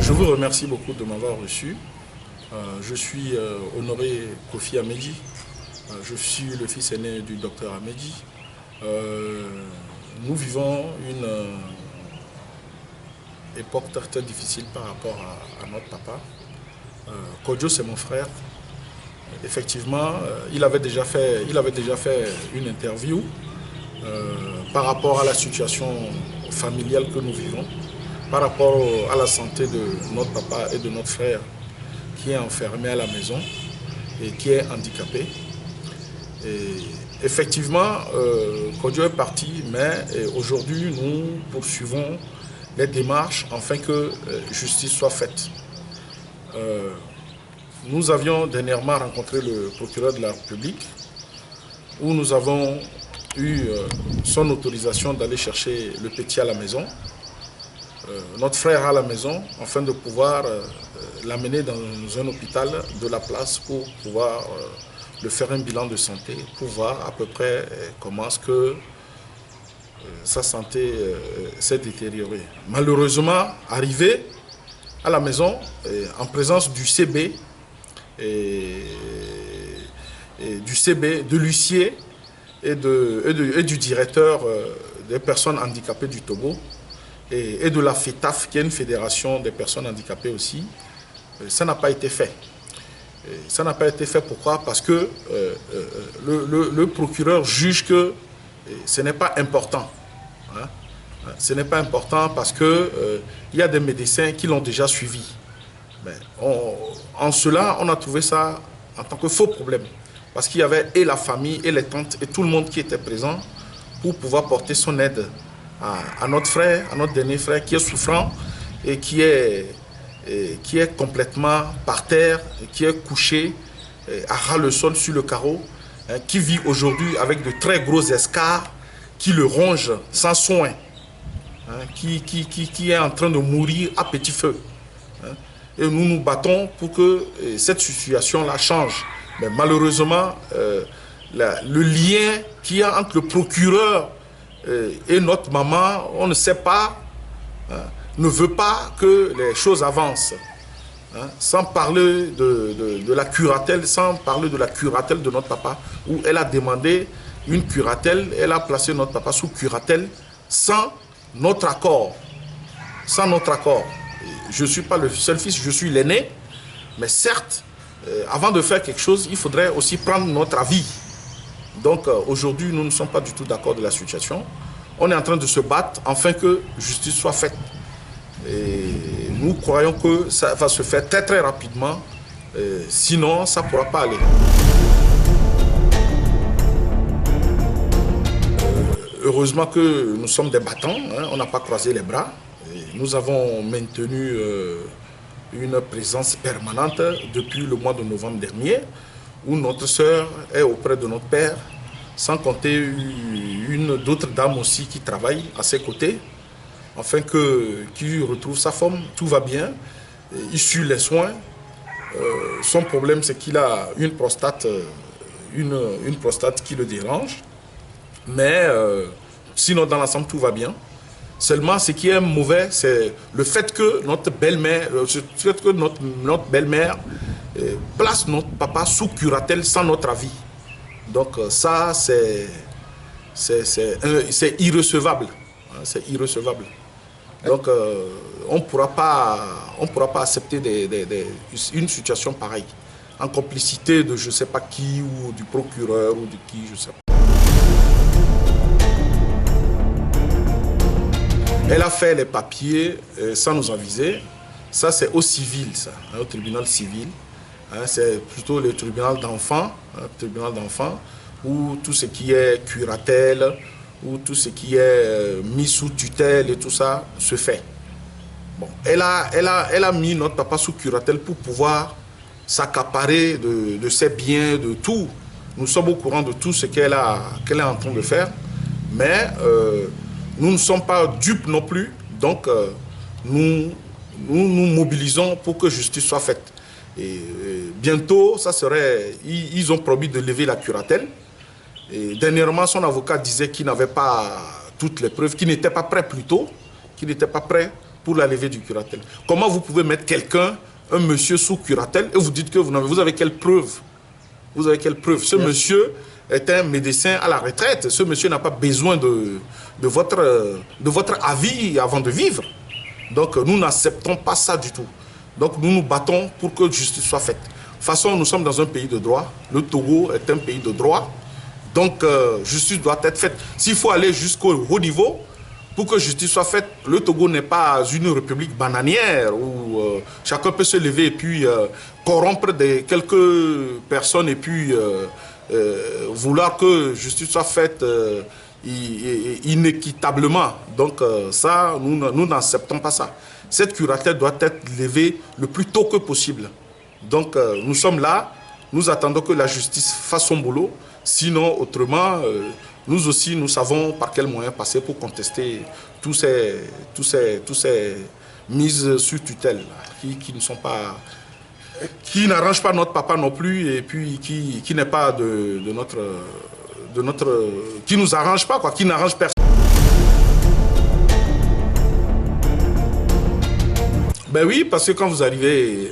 Je vous remercie beaucoup de m'avoir reçu. Je suis Honoré Kofi Amedi. Je suis le fils aîné du docteur Amedi. Nous vivons une époque très difficile par rapport à notre papa. Kodjo, c'est mon frère. Effectivement, il avait déjà fait une interview par rapport à la situation familiale que nous vivons, par rapport à la santé de notre papa et de notre frère qui est enfermé à la maison et qui est handicapé. Et effectivement, Kodjo est parti, mais aujourd'hui nous poursuivons les démarches afin que justice soit faite. Nous avions dernièrement rencontré le procureur de la République où nous avons eu son autorisation d'aller chercher le petit à la maison, notre frère à la maison, afin de pouvoir l'amener dans un hôpital de la place pour pouvoir lui faire un bilan de santé, pour voir à peu près comment est-ce que sa santé s'est détériorée. Malheureusement, arrivé à la maison, en présence du CB, de l'huissier et du directeur des personnes handicapées du Togo et de la FETAF, qui est une fédération des personnes handicapées aussi, ça n'a pas été fait. Ça n'a pas été fait pourquoi? Parce que le procureur juge que ce n'est pas important. Hein? Ce n'est pas important parce qu'il y a des médecins qui l'ont déjà suivi. Mais en cela, on a trouvé ça en tant que faux problème. Parce qu'il y avait et la famille, et les tantes, et tout le monde qui était présent pour pouvoir porter son aide à notre frère, à notre dernier frère qui est souffrant et qui est complètement par terre, qui est couché à ras le sol sur le carreau, qui vit aujourd'hui avec de très gros escarres qui le rongent sans soin, qui est en train de mourir à petit feu. Et nous nous battons pour que cette situation-là change. Mais malheureusement, le lien qu'il y a entre le procureur et notre maman, on ne sait pas, ne veut pas que les choses avancent. Sans parler de la curatelle, sans parler de la curatelle de notre papa, où elle a demandé une curatelle, elle a placé notre papa sous curatelle sans notre accord. Sans notre accord. Je ne suis pas le seul fils, je suis l'aîné, mais certes, avant de faire quelque chose, il faudrait aussi prendre notre avis. Donc aujourd'hui, nous ne sommes pas du tout d'accord de la situation. On est en train de se battre afin que justice soit faite. Et nous croyons que ça va se faire très très rapidement, sinon ça ne pourra pas aller. Heureusement que nous sommes des battants, on n'a pas croisé les bras. Nous avons maintenu une présence permanente depuis le mois de novembre dernier, où notre sœur est auprès de notre père, sans compter d'autres dames aussi qui travaillent à ses côtés, afin qu'il retrouve sa forme. Tout va bien, il suit les soins. Son problème, c'est qu'il a une prostate qui le dérange, mais sinon dans l'ensemble tout va bien. Seulement, ce qui est mauvais, c'est le fait que notre belle-mère place notre papa sous curatelle sans notre avis. Donc ça, c'est irrecevable. C'est irrecevable. Donc on ne pourra pas accepter une situation pareille, en complicité de je ne sais pas qui, ou du procureur, ou de qui, je ne sais pas. Elle a fait les papiers sans nous aviser. Ça, c'est au civil, ça, au tribunal civil. C'est plutôt le tribunal d'enfants, où tout ce qui est curatelle, où tout ce qui est mis sous tutelle et tout ça se fait. Bon, elle a mis notre papa sous curatelle pour pouvoir s'accaparer de ses biens, de tout. Nous sommes au courant de tout ce qu'elle est en train de faire, mais nous ne sommes pas dupes non plus, donc nous mobilisons pour que justice soit faite. Et bientôt, ils ont promis de lever la curatelle. Et dernièrement, son avocat disait qu'il n'avait pas toutes les preuves, qu'il n'était pas prêt plutôt, qu'il n'était pas prêt pour la levée du curatelle. Comment vous pouvez mettre quelqu'un, un monsieur sous curatelle, et vous dites que vous avez quelle preuve? Vous avez quelle preuve? Ce monsieur est un médecin à la retraite. Ce monsieur n'a pas besoin de votre avis avant de vivre. Donc nous n'acceptons pas ça du tout. Donc nous nous battons pour que justice soit faite. De toute façon, nous sommes dans un pays de droit. Le Togo est un pays de droit. Donc justice doit être faite. S'il faut aller jusqu'au haut niveau, pour que justice soit faite, le Togo n'est pas une république bananière où chacun peut se lever et puis corrompre quelques personnes et puis vouloir que justice soit faite inéquitablement. Donc ça, nous n'acceptons pas ça. Cette curatelle doit être levée le plus tôt que possible. Donc nous sommes là, nous attendons que la justice fasse son boulot. Sinon, autrement, nous aussi, nous savons par quels moyens passer pour contester tous ces mises sur tutelle qui ne sont pas, qui n'arrangent pas notre papa non plus et puis qui n'est pas de notre, qui nous arrange pas quoi, qui n'arrange personne. Ben oui, parce que quand vous arrivez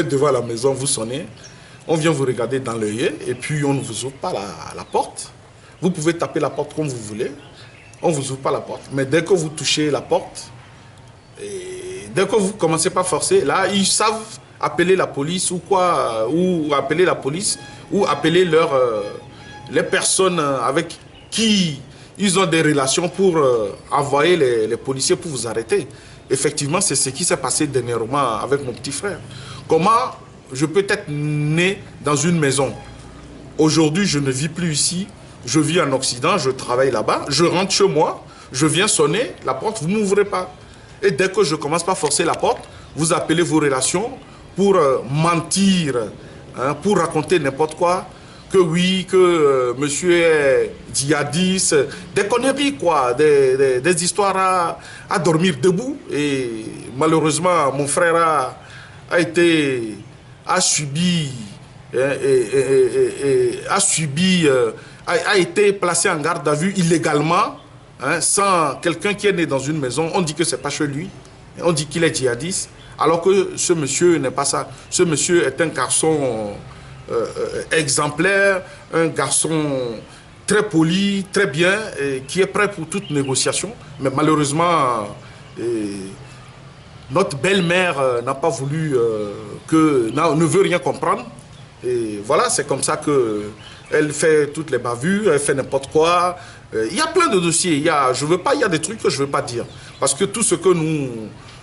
devant la maison, vous sonnez, on vient vous regarder dans l'œillet et puis on ne vous ouvre pas la porte. Vous pouvez taper la porte comme vous voulez, on ne vous ouvre pas la porte. Mais dès que vous touchez la porte, et dès que vous commencez par forcer, là, ils savent appeler la police ou quoi, ou appeler la police, ou appeler les personnes avec qui ils ont des relations pour envoyer les policiers pour vous arrêter. Effectivement, c'est ce qui s'est passé dernièrement avec mon petit frère. Comment je peux être né dans une maison? Aujourd'hui, je ne vis plus ici. Je vis en Occident, je travaille là-bas. Je rentre chez moi, je viens sonner la porte, vous ne m'ouvrez pas. Et dès que je commence par forcer la porte, vous appelez vos relations pour mentir, hein, pour raconter n'importe quoi. Que oui, que monsieur est djihadiste, des conneries quoi, des histoires à dormir debout. Et malheureusement, mon frère a été placé en garde à vue illégalement, hein, sans quelqu'un qui est né dans une maison. On dit que c'est pas chez lui, on dit qu'il est djihadiste, alors que ce monsieur n'est pas ça. Ce monsieur est un garçon exemplaire, un garçon très poli, très bien, et qui est prêt pour toute négociation. Mais malheureusement, notre belle-mère n'a pas voulu, ne veut rien comprendre. Et voilà, c'est comme ça qu'elle fait toutes les bavures, elle fait n'importe quoi. Il y a plein de dossiers. Il y a des trucs que je ne veux pas dire. Parce que tout ce que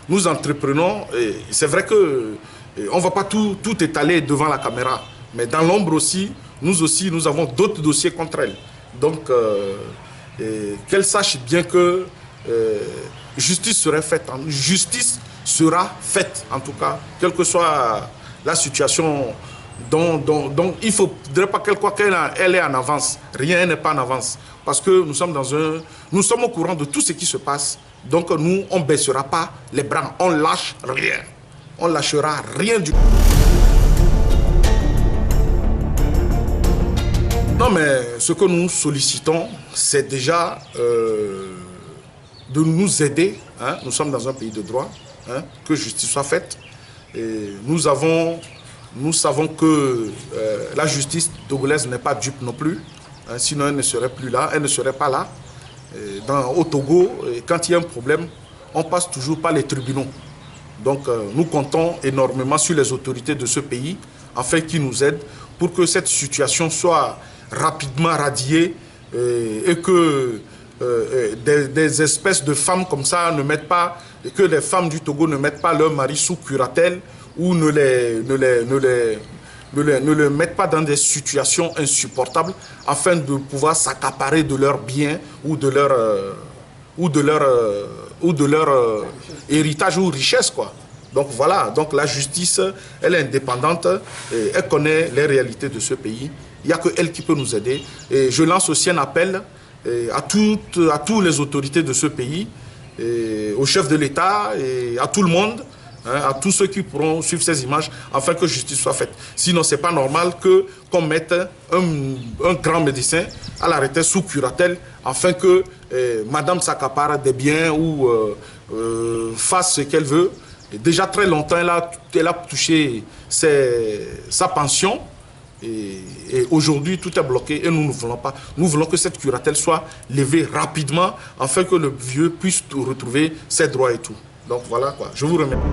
nous entreprenons, c'est vrai qu'on ne va pas tout étaler devant la caméra. Mais dans l'ombre aussi, nous avons d'autres dossiers contre elle. Donc, qu'elle sache bien que justice sera faite. Justice sera faite, en tout cas, quelle que soit la situation dont il ne faudrait pas qu'elle croie qu'elle est en avance. Rien n'est pas en avance. Parce que nous sommes au courant de tout ce qui se passe. Donc, nous, on ne baissera pas les bras. On ne lâche rien. On ne lâchera rien du tout. Non, mais ce que nous sollicitons, c'est déjà de nous aider. Hein. Nous sommes dans un pays de droit, hein, que justice soit faite. Et nous savons que la justice togolaise n'est pas dupe non plus. Hein, sinon, elle ne serait plus là, elle ne serait pas là. Au Togo, quand il y a un problème, on passe toujours par les tribunaux. Donc, nous comptons énormément sur les autorités de ce pays, afin qu'ils nous aident pour que cette situation soit rapidement radiée et que des espèces de femmes comme ça ne mettent pas, que les femmes du Togo ne mettent pas leur mari sous curatelle ou ne les mettent pas dans des situations insupportables afin de pouvoir s'accaparer de leurs biens ou de leur héritage ou richesse, quoi. Donc voilà, donc la justice, elle est indépendante, et elle connaît les réalités de ce pays. Il n'y a que elle qui peut nous aider. Et je lance aussi un appel à toutes les autorités de ce pays, et au chef de l'État et à tout le monde, hein, à tous ceux qui pourront suivre ces images afin que justice soit faite. Sinon, ce n'est pas normal qu'on mette un grand médecin à l'arrêter sous curatelle afin que madame s'accapare des biens ou fasse ce qu'elle veut. Et déjà très longtemps, elle a touché sa pension. Et aujourd'hui, tout est bloqué et nous ne voulons pas. Nous voulons que cette curatelle soit levée rapidement afin que le vieux puisse retrouver ses droits et tout. Donc voilà quoi. Je vous remercie.